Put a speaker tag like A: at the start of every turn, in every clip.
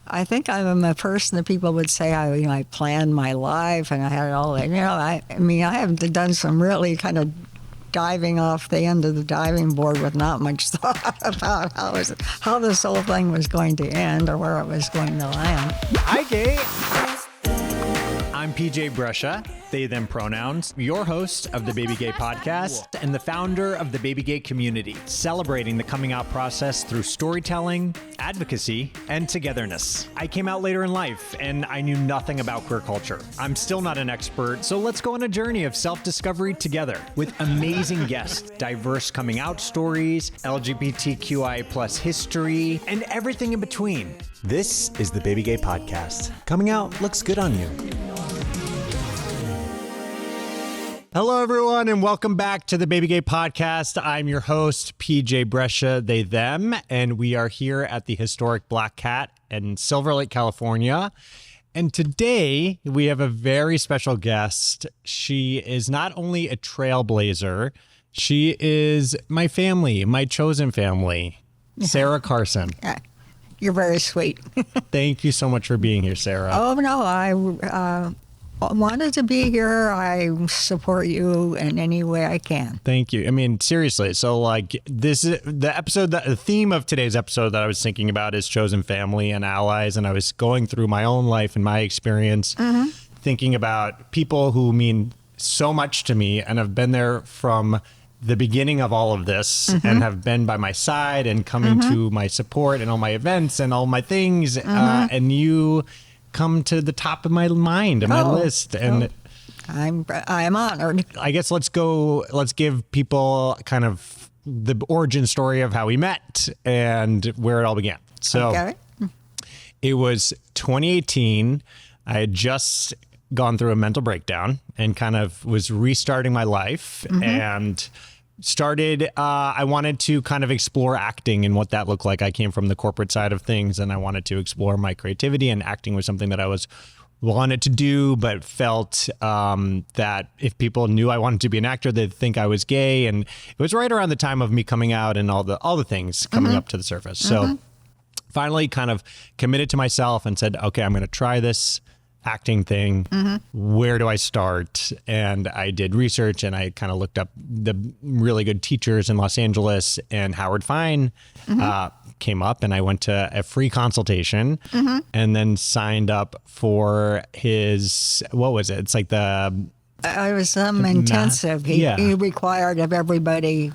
A: I think I'm a person that people would say I planned my life and I had all that. I have done some really kind of diving off the end of the diving board with not much thought about how this whole thing was going to end or where it was going to land.
B: Hi, Gay. I'm PJ Brescia, they, them pronouns, your host of the BabyGay Podcast and the founder of the BabyGay community, celebrating the coming out process through storytelling, advocacy, and togetherness. I came out later in life and I knew nothing about queer culture. I'm still not an expert, so let's go on a journey of self-discovery together with amazing guests, diverse coming out stories, LGBTQI plus history, and everything in between. This is the BabyGay Podcast. Coming out looks good on you. Hello, everyone, and welcome back to the BabyGay Podcast. I'm your host, PJ Brescia, they, them, and we are here at the historic Black Cat in Silver Lake, California. And today, we have a very special guest. She is not only a trailblazer, she is my family, my chosen family, Sarah Carson.
A: You're very sweet.
B: Thank you so much for being here, Sarah.
A: Oh, no, I wanted to be here. I support you in any way I can.
B: Thank you. I mean, seriously. So this is the theme of today's episode that I was thinking about is chosen family and allies. And I was going through my own life and my experience, thinking about people who mean so much to me and have been there from the beginning of all of this and have been by my side and coming to my support and all my events and all my things. And you come to the top of my mind and my list, and
A: I'm honored.
B: I guess let's give people kind of the origin story of how we met and where it all began. So It was 2018. I had just gone through a mental breakdown and kind of was restarting my life and started, I wanted to kind of explore acting and what that looked like. I came from the corporate side of things and I wanted to explore my creativity, and acting was something that I wanted to do, but felt that if people knew I wanted to be an actor, they'd think I was gay. And it was right around the time of me coming out and all the things coming up to the surface. So finally kind of committed to myself and said, okay, I'm going to try this acting thing. Where do I start? And I did research and I kind of looked up the really good teachers in Los Angeles, and Howard Fine came up, and I went to a free consultation and then signed up for his, what was it? It's like it was some
A: intensive. He required of everybody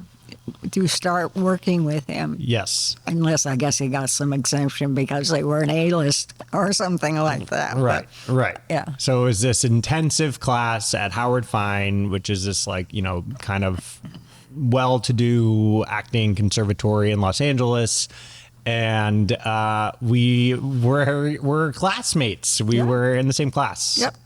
A: to start working with him.
B: Yes.
A: Unless I guess he got some exemption because they were an A-list or something like that.
B: Right.
A: But,
B: right.
A: Yeah.
B: So it was this intensive class at Howard Fine, which is this kind of well-to-do acting conservatory in Los Angeles. And we were classmates. We were in the same class.
A: Yep.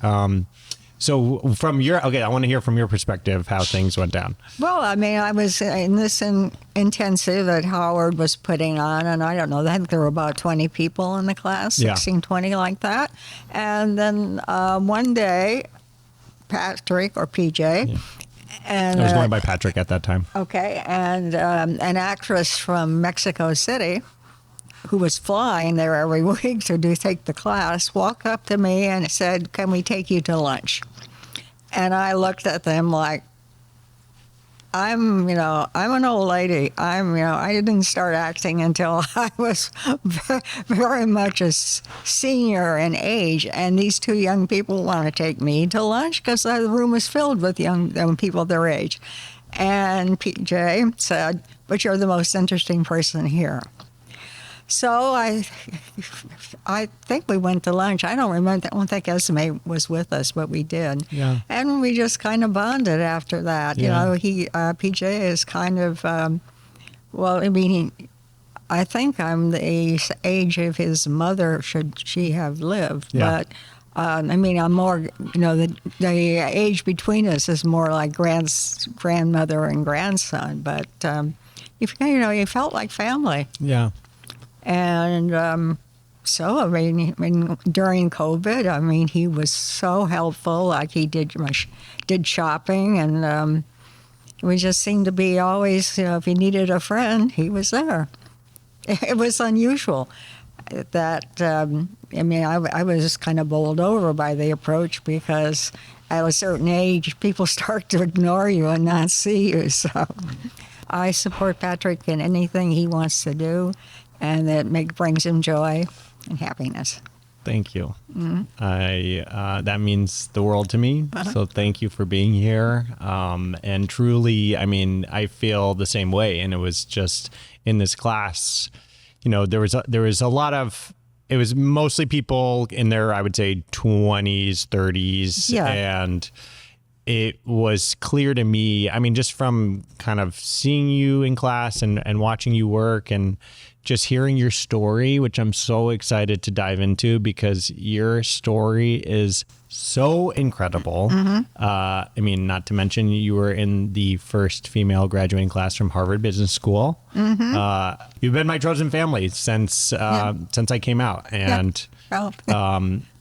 B: So I want to hear from your perspective how things went down.
A: Well, I mean, I was in this intensive that Howard was putting on, and I don't know, I think there were about 20 people in the class, 16, 20 like that. And then one day, Patrick or PJ, and
B: I was going by Patrick at that time.
A: Okay, and an actress from Mexico City who was flying there every week to take the class, walked up to me and said, "Can we take you to lunch?" And I looked at them like, I'm an old lady. I didn't start acting until I was very much a senior in age, and these two young people want to take me to lunch because the room was filled with young people their age. And PJ said, "But you're the most interesting person here." So I think we went to lunch. I don't think Esme was with us, but we did.
B: Yeah.
A: And we just kind of bonded after that.
B: Yeah.
A: PJ is kind of, I think I'm the age of his mother, should she have lived.
B: Yeah.
A: But, I'm more, the age between us is more like grandmother and grandson. But, you felt like family.
B: Yeah.
A: And so, during COVID, he was so helpful. Like he did shopping, and we just seemed to be always, if he needed a friend, he was there. It was unusual. that, I was just kind of bowled over by the approach because at a certain age, people start to ignore you and not see you. So I support Patrick in anything he wants to do, and that brings him joy and happiness.
B: Thank you. That means the world to me. So thank you for being here. And truly, I feel the same way. And it was just in this class, there was a lot of, it was mostly people in their, I would say, 20s, 30s.
A: Yeah.
B: And it was clear to me, just from kind of seeing you in class and watching you work and just hearing your story, which I'm so excited to dive into because your story is so incredible. Not to mention you were in the first female graduating class from Harvard Business School. You've been my chosen family since I came out, and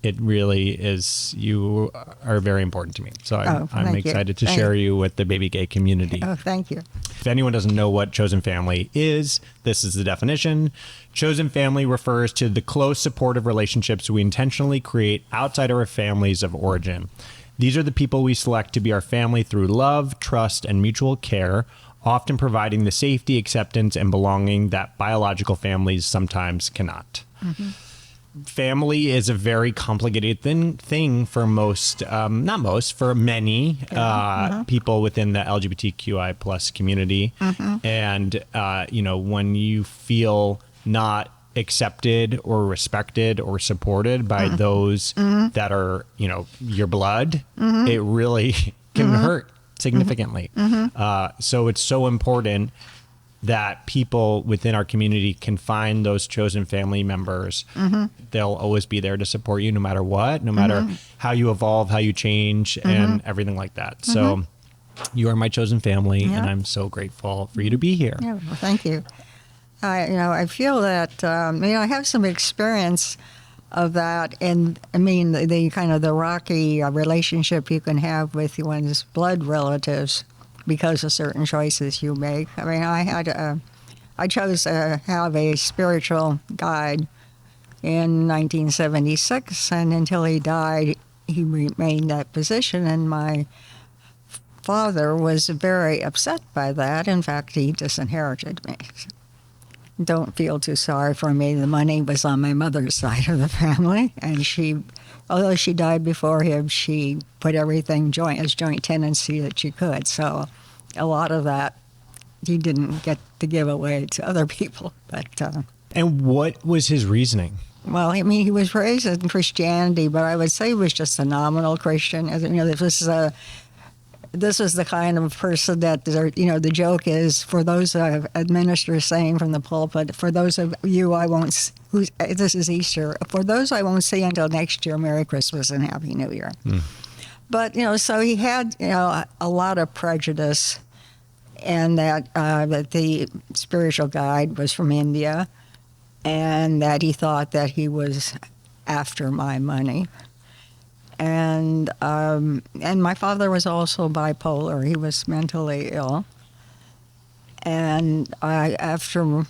B: it really is. You are very important to me. So I'm excited to share you with the baby gay community.
A: Oh, thank you.
B: If anyone doesn't know what chosen family is, this is the definition. Chosen family refers to the close, supportive relationships we intentionally create outside of our families of origin. These are the people we select to be our family through love, trust, and mutual care, often providing the safety, acceptance, and belonging that biological families sometimes cannot. Family is a very complicated thing for most, not most, for many people within the LGBTQI plus community. And, when you feel not accepted or respected or supported by those that are, your blood, it really can hurt significantly. So it's so important that people within our community can find those chosen family members. They'll always be there to support you no matter what, no matter how you evolve, how you change, and everything like that. So you are my chosen family, and I'm so grateful for you to be here.
A: Yeah, well, thank you. I feel that, I have some experience of that, and the kind of the rocky relationship you can have with one's blood relatives because of certain choices you make. I chose to have a spiritual guide in 1976, and until he died, he remained that position, and my father was very upset by that. In fact, he disinherited me. Don't feel too sorry for me. The money was on my mother's side of the family, and although she died before him, she put everything as joint tenancy that she could. So a lot of that he didn't get to give away to other people.
B: And what was his reasoning?
A: Well, he was raised in Christianity, but I would say he was just a nominal Christian. This is the kind of person that, the joke is, for those ministers saying from the pulpit, for those of you this is Easter, for those I won't see until next year, Merry Christmas and Happy New Year. But, so he had, a lot of prejudice, and that the spiritual guide was from India, and that he thought that he was after my money. And my father was also bipolar. He was mentally ill. And after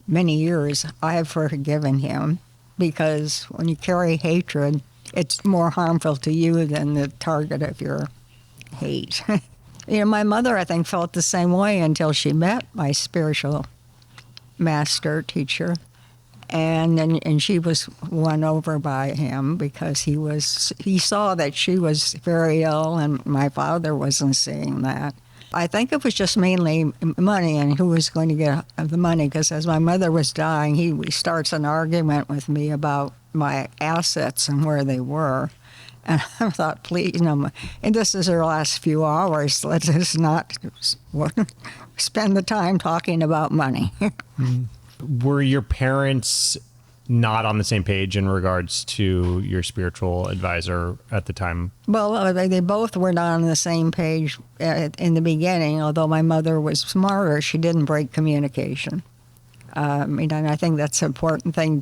A: many years, I have forgiven him, because when you carry hatred, it's more harmful to you than the target of your hate. My mother, I think, felt the same way until she met my spiritual teacher. And she was won over by him because he saw that she was very ill, and my father wasn't seeing that. I think it was just mainly money and who was going to get the money, because as my mother was dying, he starts an argument with me about my assets and where they were. And I thought, please, and this is our last few hours, let us not spend the time talking about money.
B: Were your parents not on the same page in regards to your spiritual advisor at the time?
A: Well, they both were not on the same page in the beginning. Although my mother was smarter, she didn't break communication. And I think that's an important thing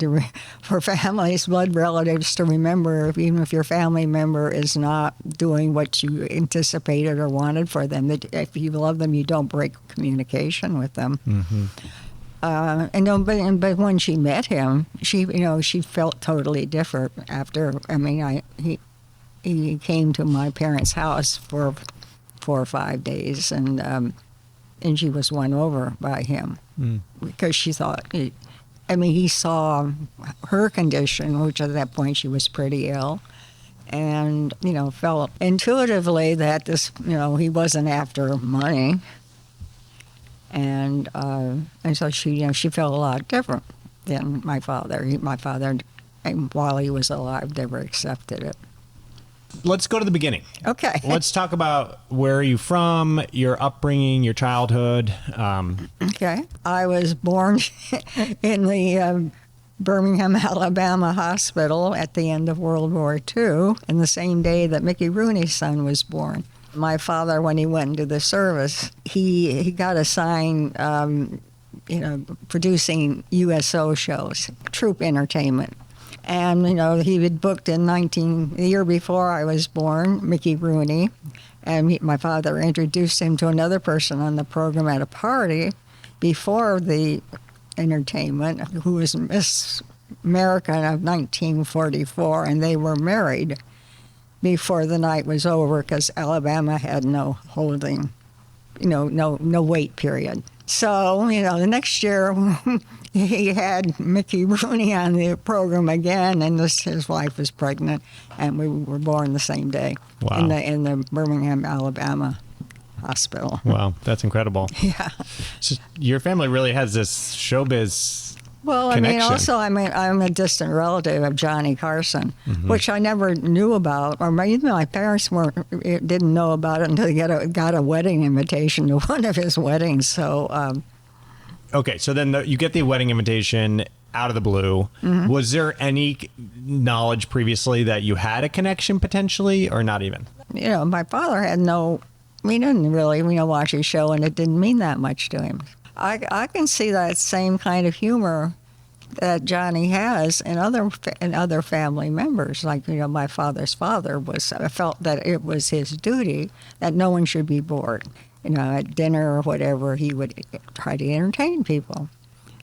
A: for families, blood relatives, to remember. Even if your family member is not doing what you anticipated or wanted for them, that if you love them, you don't break communication with them. But when she met him, she felt totally different after. I mean, he came to my parents' house for 4 or 5 days, and she was won over by him because she thought. He saw her condition, which at that point she was pretty ill, and felt intuitively that this, he wasn't after money. And so she felt a lot different than my father. My father, while he was alive, never accepted it.
B: Let's go to the beginning.
A: Okay.
B: Let's talk about where are you from, your upbringing, your childhood.
A: Okay. I was born in the Birmingham, Alabama hospital at the end of World War II, and the same day that Mickey Rooney's son was born. My father, when he went into the service, he got assigned, producing USO shows, troop entertainment. And, he had booked the year before I was born, Mickey Rooney. And my father introduced him to another person on the program at a party before the entertainment, who was Miss America of 1944, and they were married before the night was over because Alabama had no holding, no wait period. So, the next year he had Mickey Rooney on the program again, and his wife was pregnant, and we were born the same day.
B: Wow.
A: in the Birmingham, Alabama hospital.
B: Wow, that's incredible.
A: Yeah.
B: So your family really has this showbiz
A: Well,
B: connection.
A: I'm a distant relative of Johnny Carson, which I never knew about, or even my parents didn't know about it until they got a wedding invitation to one of his weddings. So,
B: Okay, so then you get the wedding invitation out of the blue. Was there any knowledge previously that you had a connection potentially, or not even?
A: My father had we didn't really, watch his show, and it didn't mean that much to him. I can see that same kind of humor that Johnny has in other family members. Like, my father's father felt that it was his duty that no one should be bored. At dinner or whatever, he would try to entertain people.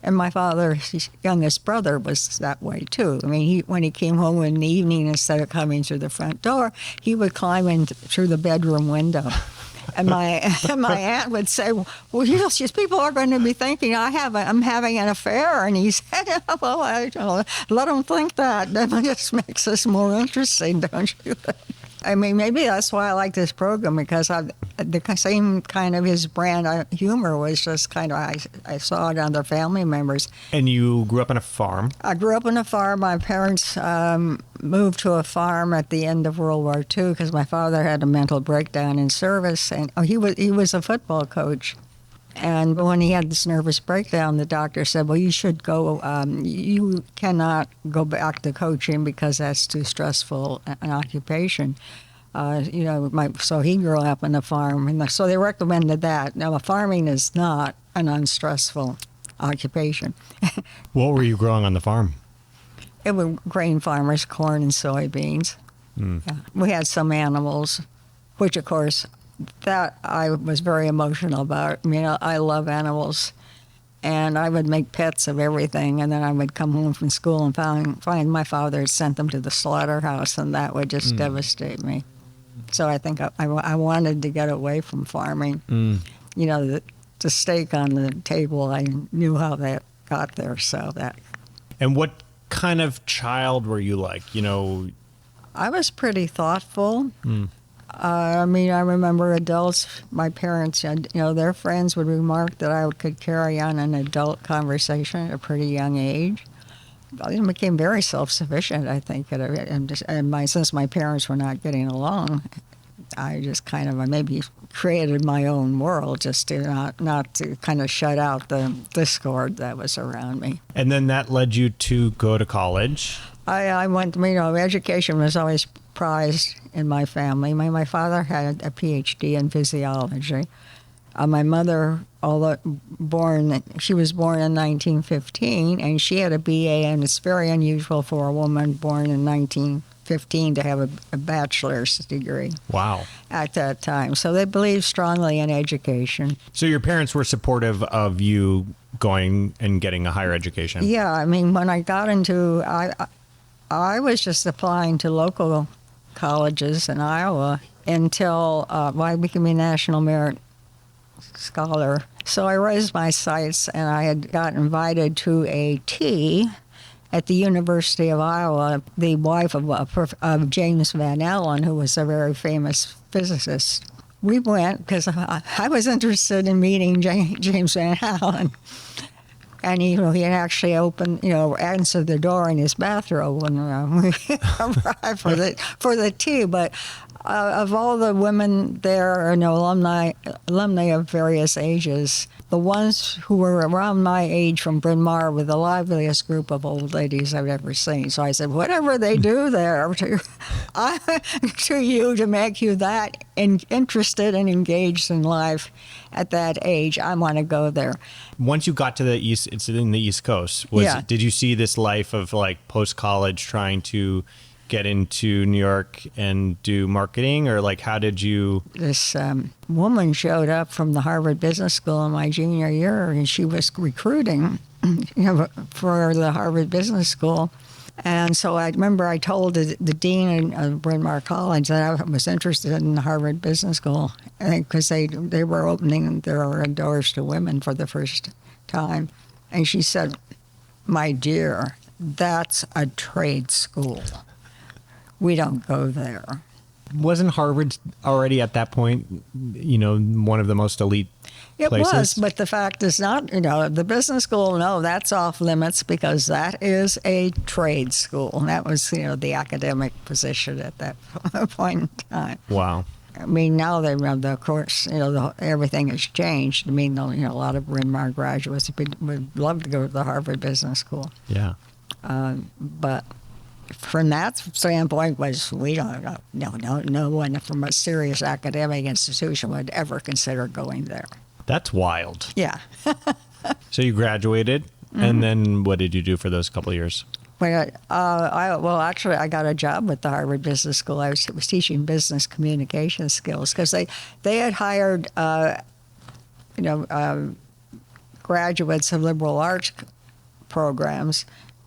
A: And my father's youngest brother was that way too. When he came home in the evening, instead of coming through the front door, he would climb in through the bedroom window. And my aunt would say, "Well, these people are going to be thinking I'm having an affair." And he said, "Well, let them think that. That just makes us more interesting, don't you?" Maybe that's why I like this program, because the same kind of his brand of humor was just kind of, I saw it on their family members.
B: And you grew up on a farm?
A: I grew up on a farm. My parents moved to a farm at the end of World War II because my father had a mental breakdown in service, and he was a football coach. And when he had this nervous breakdown, the doctor said, "Well, you should go. You cannot go back to coaching because that's too stressful an occupation." So he grew up on a farm, and so they recommended that. Now, farming is not an unstressful occupation.
B: What were you growing on the farm?
A: It was grain farmers, corn and soybeans. Yeah. We had some animals, which, of course, that I was very emotional about. I love animals, and I would make pets of everything, and then I would come home from school and find my father had sent them to the slaughterhouse, and that would just devastate me. So I think I wanted to get away from farming. The steak on the table, I knew how that got there, so that.
B: And what kind of child were you like?
A: I was pretty thoughtful. I remember adults, my parents, their friends would remark that I could carry on an adult conversation at a pretty young age. I became very self-sufficient, I think, since my parents were not getting along, I just kind of maybe created my own world just to not to kind of shut out the discord that was around me.
B: And then that led you to go to college?
A: I went, education was always prized in my family. My father had a PhD in physiology. My mother, she was born in 1915, and she had a BA, and it's very unusual for a woman born in 15 to have a bachelor's degree.
B: Wow.
A: At that time. So they believed strongly in education.
B: So your parents were supportive of you going and getting a higher education?
A: Yeah, I mean, when I got into, I was just applying to local colleges in Iowa until I became a National Merit Scholar. So I raised my sights, and I had got invited to a tea at the University of Iowa, the wife of James Van Allen, who was a very famous physicist. We went because I was interested in meeting James Van Allen. And he had actually answered the door in his bathrobe when we arrived for the tea. But of all the women there, alumni of various ages, the ones who were around my age from Bryn Mawr were the liveliest group of old ladies I've ever seen. So I said, whatever they do there to you to make you that interested and engaged in life at that age, I want to go there.
B: Once you got to the East, it's in the East Coast. Did you see this life of like post-college trying to get into New York and do marketing, or like how did you? This
A: woman showed up from the Harvard Business School in my junior year, and she was recruiting for the Harvard Business School. And so I remember I told the dean of Bryn Mawr College that I was interested in the Harvard Business School because they were opening their doors to women for the first time. And she said, "My dear, that's a trade school. We don't go there."
B: Wasn't Harvard already at that point, one of the most elite
A: It
B: places?
A: was, but the fact is not, the business school, no, that's off limits because that is a trade school. And that was, the academic position at that point in time.
B: Wow.
A: I mean, now of course, everything has changed. I mean, a lot of Bryn Mawr graduates would love to go to the Harvard Business School.
B: Yeah.
A: But from that standpoint, no one from a serious academic institution would ever consider going there.
B: That's wild.
A: Yeah.
B: So you graduated, and then what did you do for those couple of years?
A: Actually, I got a job with the Harvard Business School. I was teaching business communication skills because they had hired, graduates of liberal arts programs,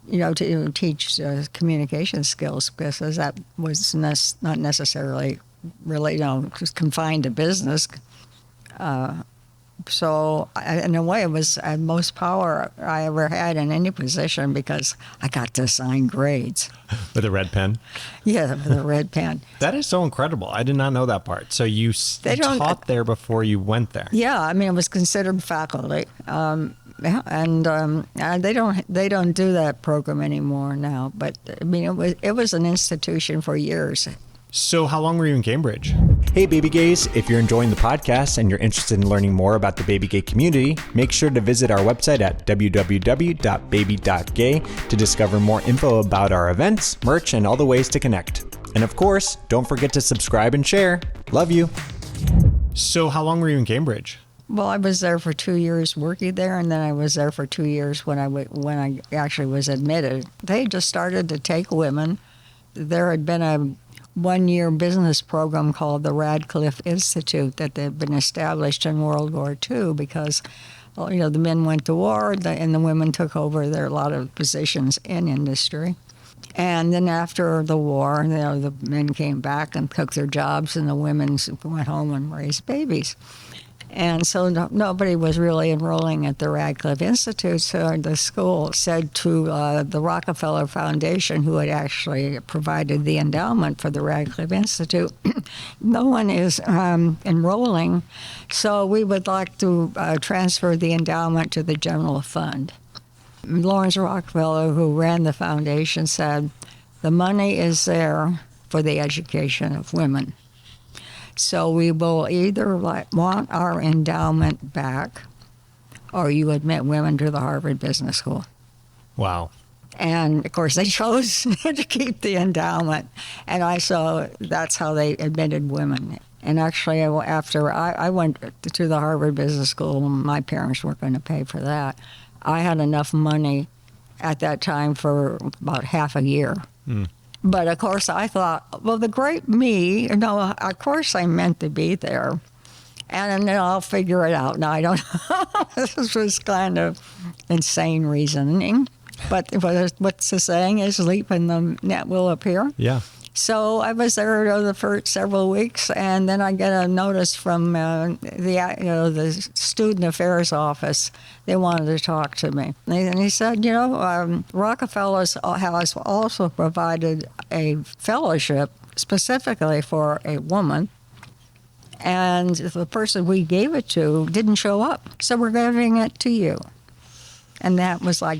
A: to teach communication skills because that was not necessarily really, just confined to business. So in a way, it was the most power I ever had in any position because I got to assign grades.
B: With a red pen?
A: Yeah, with a red pen. That
B: is so incredible. I did not know that part. So you taught there before you went there?
A: Yeah, I mean, it was considered faculty. And they don't do that program anymore now. But I mean, it was an institution for years.
B: So how long were you in Cambridge? Hey, Baby Gays, if you're enjoying the podcast and you're interested in learning more about the Baby Gay community, make sure to visit our website at www.baby.gay to discover more info about our events, merch, and all the ways to connect. And of course, don't forget to subscribe and share. Love you. So how long were you in Cambridge?
A: Well, I was there for 2 years working there, and then I was there for 2 years when I actually was admitted. They just started to take women. There had been a one-year business program called the Radcliffe Institute that had been established in World War II because, the men went to war and the women took over a lot of positions in industry. And then after the war, the men came back and took their jobs and the women went home and raised babies. And so nobody was really enrolling at the Radcliffe Institute, so the school said to the Rockefeller Foundation, who had actually provided the endowment for the Radcliffe Institute, no one is enrolling, so we would like to transfer the endowment to the general fund. Lawrence Rockefeller, who ran the foundation, said, the money is there for the education of women. So we will either want our endowment back or you admit women to the Harvard Business School.
B: Wow.
A: And, of course, they chose to keep the endowment. And that's how they admitted women. And actually, after I went to the Harvard Business School, my parents weren't going to pay for that. I had enough money at that time for about half a year. But of course, I thought, well, the great me, of course I meant to be there. And then I'll figure it out. Now, I don't know. This was kind of insane reasoning. But what's the saying is, leap and the net will appear.
B: Yeah.
A: So I was there the first several weeks, and then I get a notice from the student affairs office. They wanted to talk to me, and he said, Rockefeller has also provided a fellowship specifically for a woman, and the person we gave it to didn't show up, so we're giving it to you. And that was like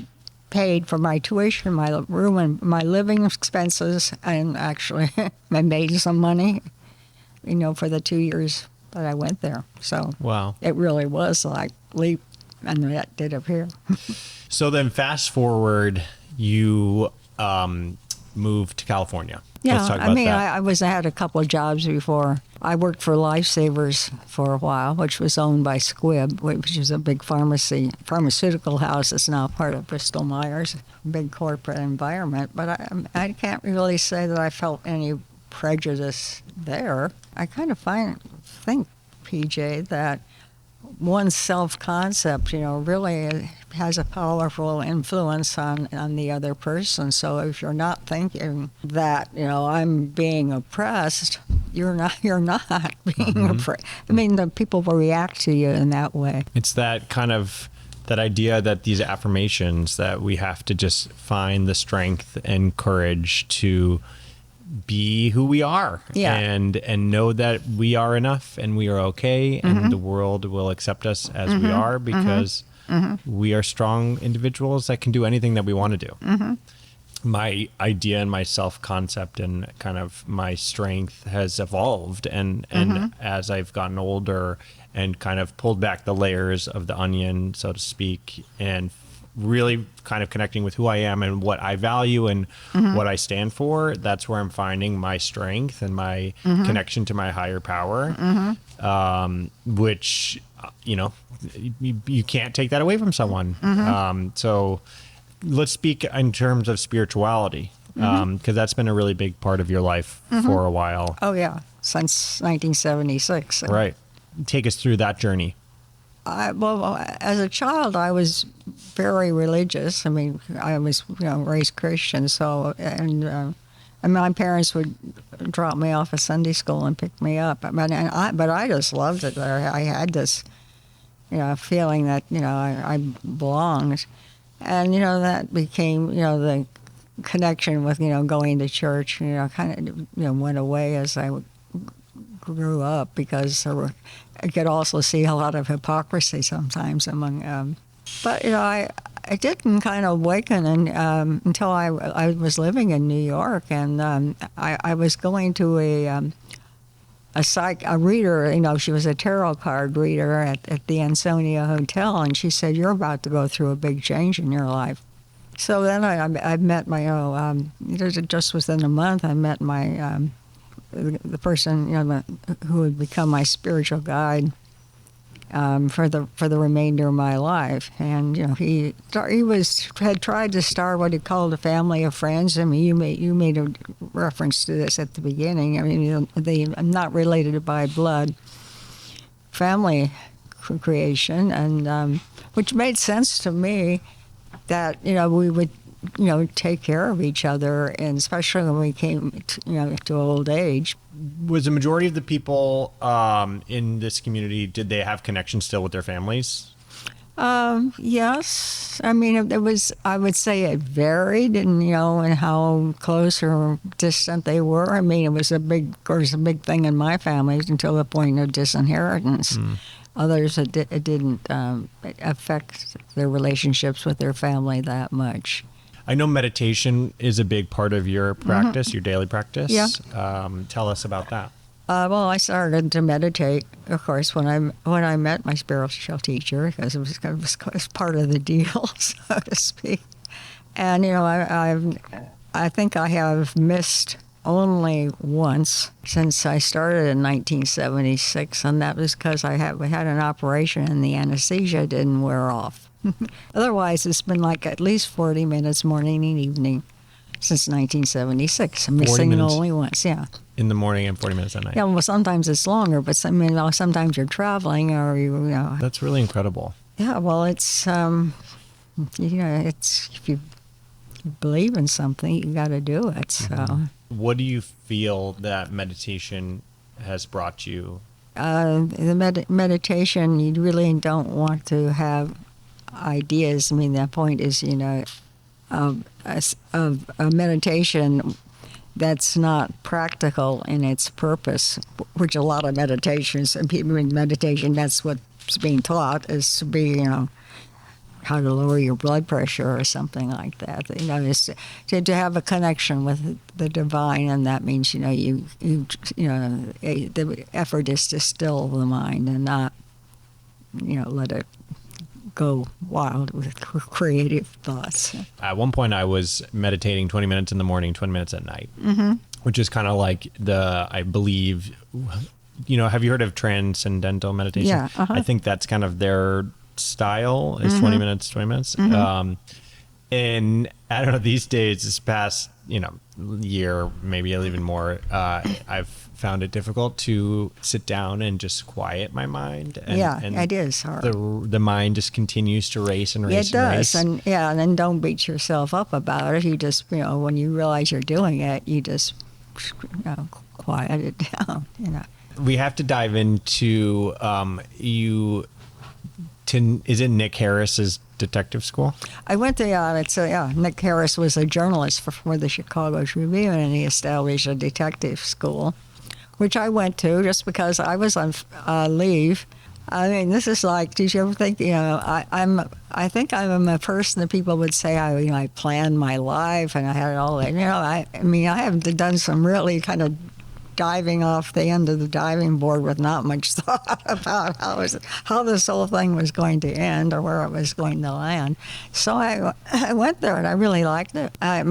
A: paid for my tuition, my room, and my living expenses, and actually I made some money, for the 2 years that I went there. So
B: wow,
A: it really was like leap and that did appear.
B: So then fast forward, you moved to California.
A: Yeah,
B: Let's talk about that.
A: I had a couple of jobs before. I worked for Lifesavers for a while, which was owned by Squibb, which is a big pharmaceutical house. It's now part of Bristol Myers, big corporate environment. But I can't really say that I felt any prejudice there. I kind of think, PJ, that one's self-concept, really has a powerful influence on the other person. So if you're not thinking that, I'm being oppressed, you're not being oppressed. I mean, the people will react to you in that way.
B: It's that kind of that idea that these affirmations that we have to just find the strength and courage to be who we are, and know that we are enough and we are okay, and the world will accept us as we are, because we are strong individuals that can do anything that we want to do. My idea and my self-concept and kind of my strength has evolved, and as I've gotten older and kind of pulled back the layers of the onion, so to speak, and really kind of connecting with who I am and what I value and what I stand for, that's where I'm finding my strength and my connection to my higher power, which, you can't take that away from someone. So let's speak in terms of spirituality, because that's been a really big part of your life for a while.
A: Oh, yeah, since 1976.
B: Right. Take us through that journey.
A: Well, as a child, I was very religious. I mean, I was, raised Christian. So, and my parents would drop me off at Sunday school and pick me up. But I just loved it there. I had this, feeling that, I belonged. And, that became, the connection with, going to church, kind of, went away as I grew up, because I could also see a lot of hypocrisy sometimes among, but I didn't kind of awaken until I was living in New York, and I was going to a reader. She was a tarot card reader at the Ansonia Hotel, and she said, "You're about to go through a big change in your life." So then I met my just within a month I met my the person who would become my spiritual guide for the remainder of my life, and he had tried to start what he called a family of friends. I mean, you made a reference to this at the beginning. I mean, I'm not related by blood, family creation, and which made sense to me that we would take care of each other, and especially when we came to old age.
B: Was the majority of the people in this community, did they have connections still with their families?
A: Yes. I mean, I would say it varied in how close or distant they were. I mean, it was a big thing in my family until the point of disinheritance. Others, it didn't affect their relationships with their family that much.
B: I know meditation is a big part of your practice, your daily practice.
A: Yeah.
B: Tell us about that.
A: Well, I started to meditate, of course, when I met my spiritual teacher, because it was part of the deal, so to speak. And I think I have missed only once since I started in 1976, and that was because we had an operation and the anesthesia didn't wear off. Otherwise, it's been like at least 40 minutes morning and evening. since 1976. I'm missing it only once, yeah.
B: In the morning and 40 minutes at night.
A: Yeah, well, sometimes it's longer, but sometimes you're traveling or
B: That's really incredible.
A: Yeah, well, it's it's if you believe in something, you got to do it. So,
B: what do you feel that meditation has brought you?
A: The meditation, you really don't want to have ideas. I mean, the point is, of a meditation that's not practical in its purpose, which a lot of meditations and people in meditation, that's what's being taught, is to be, how to lower your blood pressure or something like that. Is to have a connection with the divine, and that means, the effort is to still the mind and not, let it go wild with creative thoughts.
B: At one point, I was meditating 20 minutes in the morning, 20 minutes at night, which is kind of like I believe, have you heard of transcendental meditation?
A: Yeah.
B: I think that's kind of their style is 20 minutes, 20 minutes. And I don't know, these days, this past, year, maybe even more, I've found it difficult to sit down and just quiet my mind. And
A: it is hard.
B: The mind just continues to race and race.
A: It does. And then don't beat yourself up about it. You just, when you realize you're doing it, you just, quiet it down,
B: We have to dive into is it Nick Harris's detective school?
A: I went to, Nick Harris was a journalist for the Chicago Tribune, and he established a detective school, which I went to just because I was on leave. I mean, this is like, did you ever think, I think I'm a person that people would say, I planned my life and I had all that. I have done some really kind of diving off the end of the diving board with not much thought about how this whole thing was going to end or where it was going to land. So I went there and I really liked it. I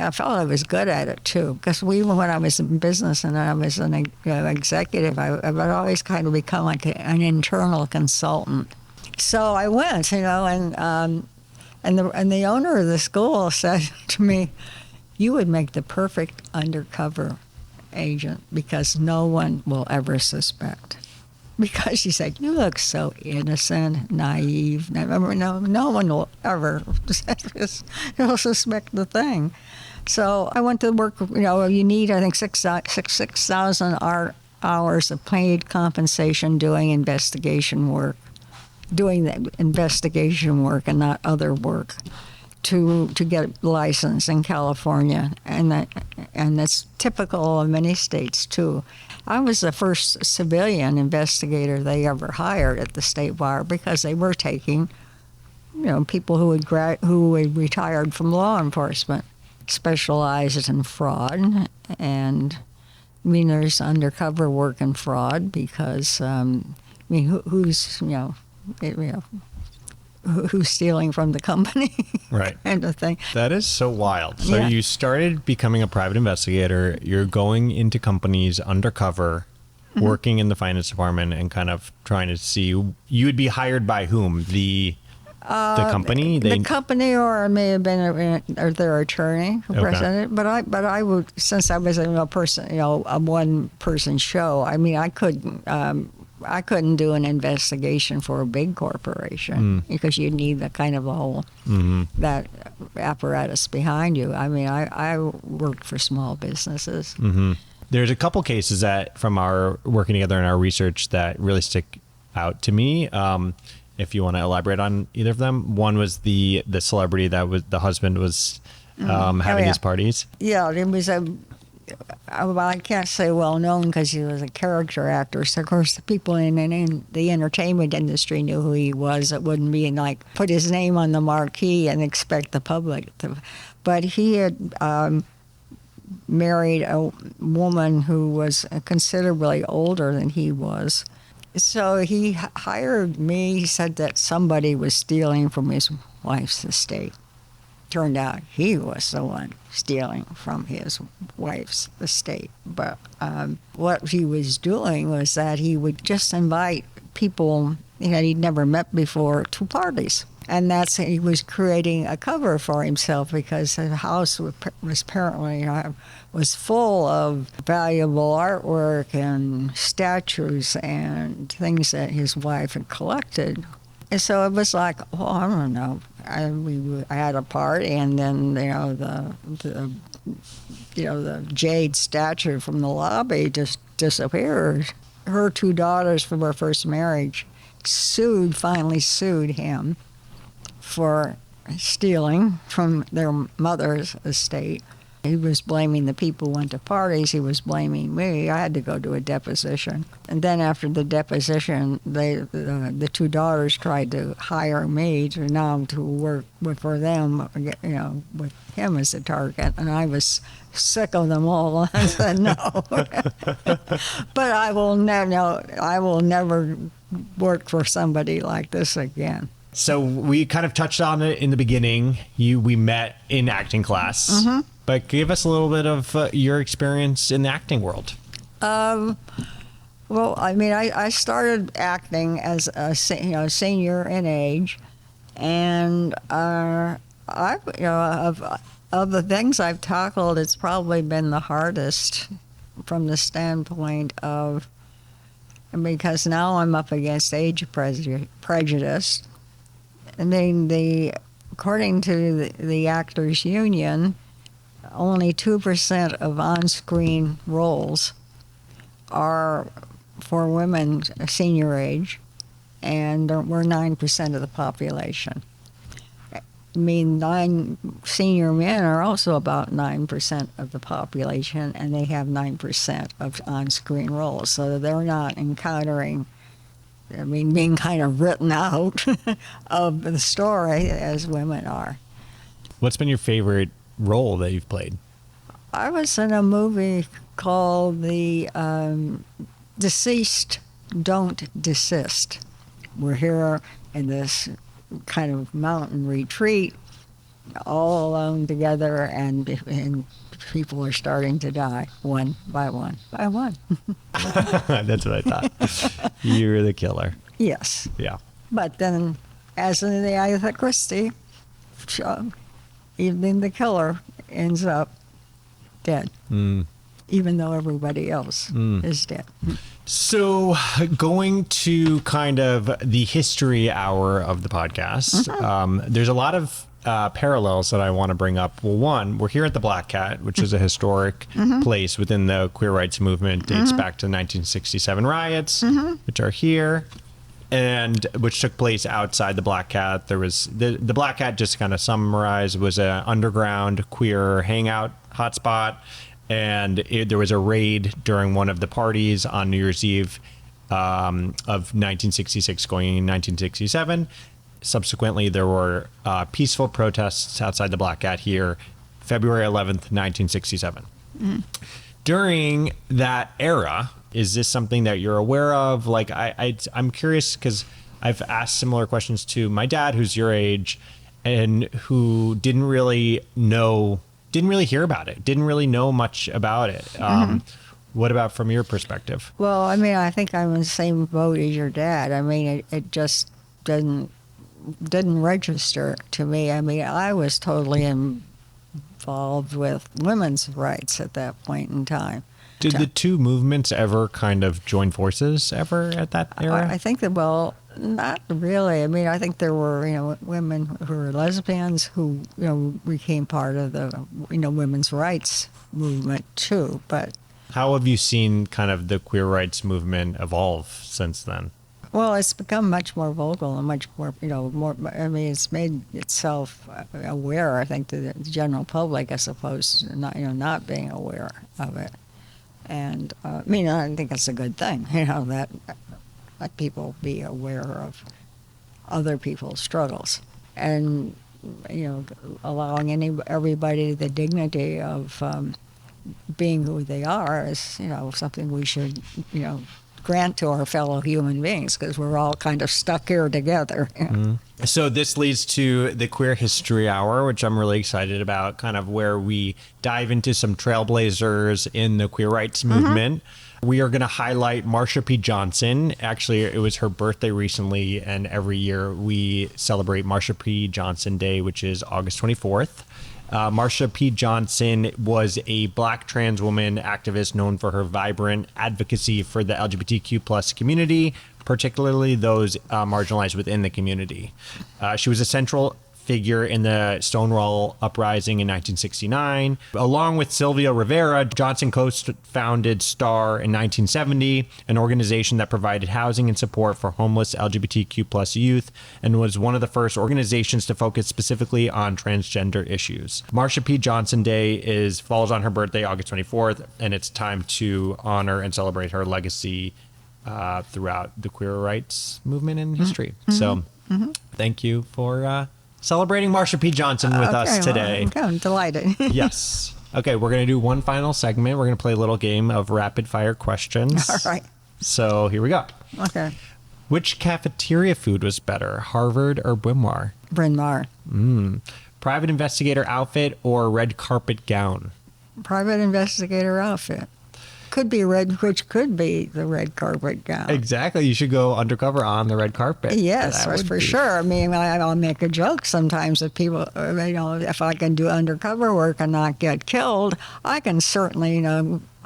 A: felt I was good at it too, because even when I was in business and I was an executive, I would always kind of become like an internal consultant. So I went, and the owner of the school said to me, "You would make the perfect undercover agent because no one will ever suspect." Because she said, "You look so innocent, naive. No one will ever suspect the thing." So I went to work. You need, I think, 6,000 hours of paid compensation doing investigation work and not other work to get licensed in California, and that's typical of many states too. I was the first civilian investigator they ever hired at the state bar because they were taking, people who had retired from law enforcement, specialized in fraud, and there's undercover work in fraud because who's stealing from the company,
B: right?
A: Kind of thing.
B: That is so wild. So you started becoming a private investigator. You're going into companies undercover, working in the finance department, and kind of trying to see. You would be hired by whom? The company.
A: The company, or it may have been their attorney who presented. But I would, since I was a one person show. I couldn't do an investigation for a big corporation because you need the kind of a whole that apparatus behind you. I worked for small businesses.
B: There's a couple cases that from our working together in our research that really stick out to me. If you want to elaborate on either of them, one was the celebrity that was the husband was having his parties. Yeah,
A: it was I can't say well known because he was a character actor. So of course, the people in the entertainment industry knew who he was. It wouldn't be like put his name on the marquee and expect the public to. But he had married a woman who was considerably older than he was. So he hired me. He said that somebody was stealing from his wife's estate. Turned out he was the one stealing from his wife's estate. But what he was doing was that he would just invite people that he'd never met before to parties. And he was creating a cover for himself because the house was apparently was full of valuable artwork and statues and things that his wife had collected. And so it was like, well, I don't know. I had a party, and then the jade statue from the lobby just disappeared. Her 2 daughters from her first marriage finally sued him for stealing from their mother's estate. He was blaming the people who went to parties. He was blaming me. I had to go to a deposition. And then after the deposition, the 2 daughters tried to hire me to work for them, with him as a target. And I was sick of them all. I said no. But I will never work for somebody like this again.
B: So we kind of touched on it in the beginning. We met in acting class, mm-hmm. But give us a little bit of your experience in the acting world.
A: Well, I mean, I started acting as a senior in age, and of the things I've tackled, it's probably been the hardest from the standpoint of, because now I'm up against age prejudice. I mean, according to the Actors Union, only 2% of on-screen roles are for women senior age, and we're 9% of the population. I mean, senior men are also about 9% of the population, and they have 9% of on-screen roles, so they're not encountering, being kind of written out of the story as women are.
B: What's been your favorite role that you've played?
A: I was in a movie called The Deceased Don't Desist. We're here in this kind of mountain retreat, all alone together, and people are starting to die one by one by one.
B: That's what I thought. You were the killer.
A: Yes.
B: Yeah.
A: But then, as in the Agatha Christie, even the killer ends up dead, even though everybody else is dead.
B: So going to kind of the history hour of the podcast, mm-hmm. There's a lot of parallels that I want to bring up. Well, one, we're here at the Black Cat, which is a historic mm-hmm. place within the queer rights movement. Dates mm-hmm. back to the 1967 riots, mm-hmm. which are here, and which took place outside the Black Cat. There was the Black Cat, just to kind of summarize, was an underground queer hangout hotspot, and there was a raid during one of the parties on New Year's Eve of 1966 going in 1967. Subsequently, there were peaceful protests outside the Black Cat here, February 11th, 1967. Mm-hmm. During that era, is this something that you're aware of? Like, I'm curious because I've asked similar questions to my dad, who's your age, and who didn't really hear about it, didn't really know much about it. Mm-hmm. What about from your perspective?
A: Well, I mean, I think I'm in the same boat as your dad. I mean, it just didn't register to me. I mean, I was totally involved with women's rights at that point in time.
B: Did the two movements ever kind of join forces ever at that era?
A: I think that, well, not really. I mean, I think there were, women who were lesbians who, became part of the, women's rights movement too. But
B: how have you seen kind of the queer rights movement evolve since then?
A: Well, it's become much more vocal and much more, more. I mean, it's made itself aware, I think, to the general public, as opposed to not being aware of it. And I think it's a good thing, that let people be aware of other people's struggles, and allowing everybody the dignity of being who they are is something we should grant to our fellow human beings, because we're all kind of stuck here together.
B: So this leads to the Queer History Hour, which I'm really excited about, kind of where we dive into some trailblazers in the queer rights movement. We are going to highlight Marsha P. Johnson. Actually, it was her birthday recently, and every year we celebrate Marsha P. Johnson Day, which is August 24th. Marsha P. Johnson was a Black trans woman activist known for her vibrant advocacy for the LGBTQ plus community, particularly those marginalized within the community. She was a central figure in the Stonewall Uprising in 1969. Along with Sylvia Rivera, Johnson co-founded STAR in 1970, an organization that provided housing and support for homeless LGBTQ plus youth, and was one of the first organizations to focus specifically on transgender issues. Marsha P. Johnson Day falls on her birthday, August 24th, and it's time to honor and celebrate her legacy throughout the queer rights movement and history. So thank you for celebrating Marsha P. Johnson with us today.
A: Well, I'm delighted.
B: Yes. Okay, we're going to do one final segment. We're going to play a little game of rapid fire questions.
A: All right.
B: So here we go.
A: Okay.
B: Which cafeteria food was better, Harvard or Bryn Mawr?
A: Bryn Mawr.
B: Private investigator outfit or red carpet gown?
A: Private investigator outfit. Could be red, which could be the red carpet gown.
B: Exactly. You should go undercover on the red carpet.
A: Yes, that's for sure. I mean, I'll make a joke sometimes that people, if I can do undercover work and not get killed, I can certainly,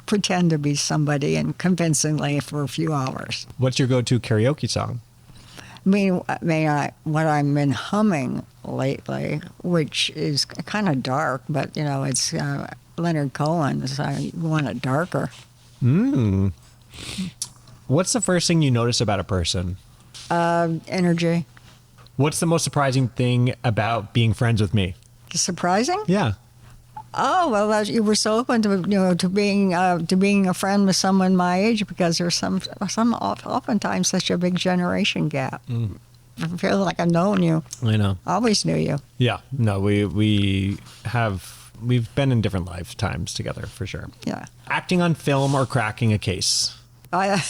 A: pretend to be somebody and convincingly for a few hours.
B: What's your go-to karaoke song?
A: What I've been humming lately, which is kind of dark, but, it's Leonard Cohen's I Want It Darker.
B: What's the first thing you notice about a person?
A: Energy.
B: What's the most surprising thing about being friends with me?
A: Surprising?
B: Yeah.
A: Oh, well, you were so open to being a friend with someone my age, because there's some oftentimes such a big generation gap. I feel like I've known you.
B: I know.
A: Always knew you.
B: Yeah. No, we've been in different lifetimes together for sure.
A: Yeah.
B: Acting on film or cracking a case?
A: Well,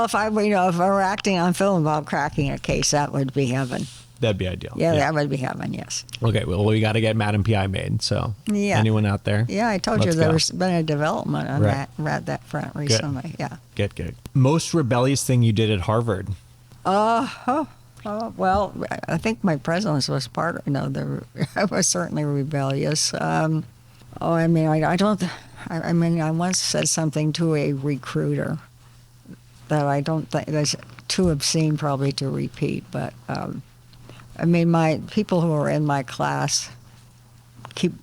A: if I were acting on film about cracking a case, that would be heaven.
B: That'd be ideal.
A: Yeah, that would be heaven. Yes.
B: Okay. Well, we got to get Madam P.I. made. So, anyone out there?
A: Yeah, I told you there's been a development on that front recently. Good.
B: Yeah. Good. Most rebellious thing you did at Harvard?
A: Well, I think my presence was part of, I was certainly rebellious. I once said something to a recruiter that I don't think that's too obscene probably to repeat, but my people who are in my class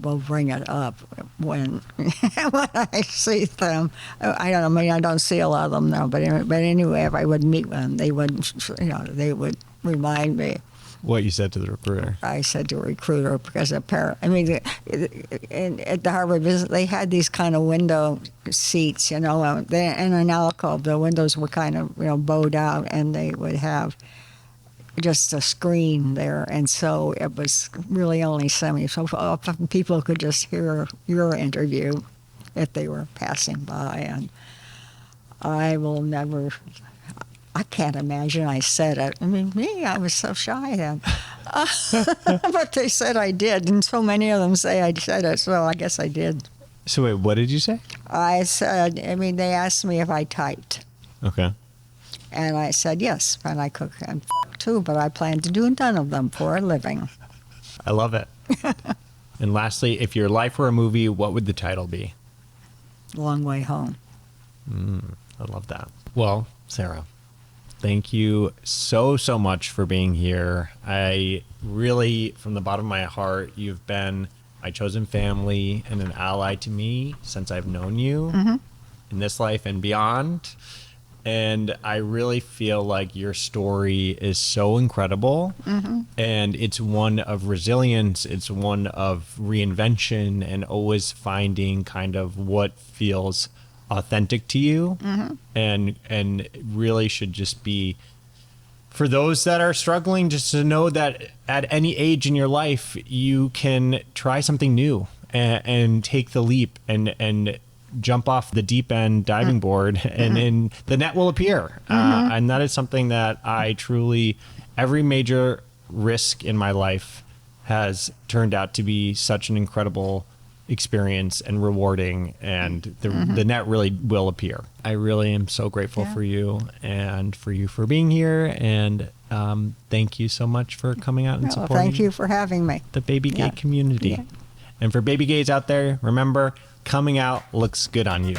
A: will bring it up when I see them. I don't see a lot of them now, but anyway, if I would meet them, they would remind me.
B: What you said to the recruiter?
A: I said to a recruiter because apparently, at the Harvard visit, they had these kind of window seats, in an alcove. The windows were kind of, bowed out, and they would have just a screen there, and so it was really only so often people could just hear your interview if they were passing by, and I can't imagine I said it. I was so shy then. But they said I did, and so many of them say I said it, so I guess I did.
B: So wait, what did you say?
A: I said, they asked me if I typed.
B: Okay.
A: And I said yes, and I cook and too, but I plan to do none of them for a living.
B: I love it. And lastly, if your life were a movie, what would the title be?
A: Long Way Home.
B: I love that. Well, Sarah, thank you so much for being here. I really, from the bottom of my heart, you've been my chosen family and an ally to me since I've known you in this life and beyond. And I really feel like your story is so incredible. And it's one of resilience. It's one of reinvention and always finding kind of what feels authentic to you. And really should just be, for those that are struggling, just to know that at any age in your life, you can try something new and take the leap and jump off the deep end diving board and then the net will appear. And that is something that I truly, every major risk in my life has turned out to be such an incredible experience and rewarding, and the net really will appear. I really am so grateful for you and for you for being here, and thank you so much for coming out and supporting
A: thank you for having me.
B: The baby gay community. And for baby gays out there, remember, coming out looks good on you.